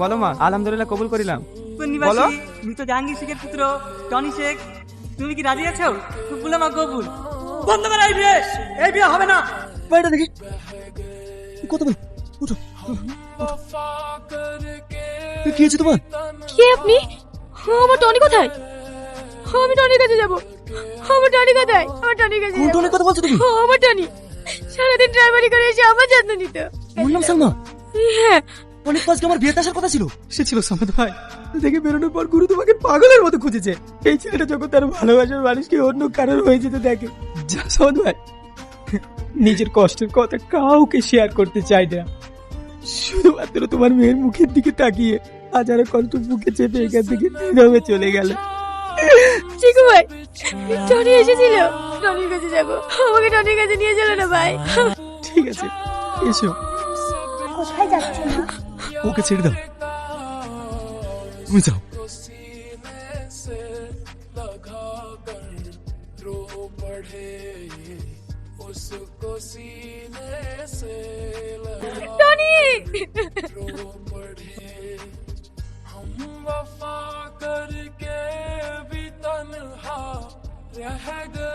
বলো মা। আলহামদুলিল্লাহ কবুল করিলাম। বলো। মৃত জাহাঙ্গীর শেখের পুত্র টনি শেখ, তুমি কি রাজি আছো? বলে মা কবুল। বন্ধ করো এই বিয়ে, এই বিয়ে হবে না। বাইরে দেখি কত বল। উঠো কি হয়েছে তোমার? কে আপনি? আমার টনি কোথায়? আমি টনির কাছে যাবো। আমার টনি কোথায়? আমার টনির কাছে কোন যাবো। টনির কথা বলছো তুমি? আমার টনি সারাদিন ড্রাইভারি করে এসে আমার যত্ন নিত। ওর নাম সালমা? হ্যাঁ, অনেক আজকে আমার বিয়েতে আসার কথা ছিল। সে ছিল সামাদ ভাই। দেখে বেরোনোর পর গুরু তোমাকে পাগলের মতো খুঁজেছে। এই ছেলেটা যখন তার ভালোবাসার মানুষকে অন্য কারোর হয়ে যেতে দেখে, যা সামাদ ভাই নিজের কষ্টের কথা কাউকে শেয়ার করতে চাই না, শুধুমাত্র তোমার মেয়ের মুখের দিকে তাকিয়ে হাজারো কষ্ট বুকে চেপে এখান থেকে নীরবে চলে গেল। চিকু ভাই, টনি এসেছিল। টনির কাছে যাবো। আমাকে টনির কাছে নিয়ে চলো না ভাই। ঠিক আছে, এসো। কোথায় যাচ্ছ মা? ওকে ছেড়ে দাও, তুমি যাও। টনি! वफा करके भी तन्हा रह गए।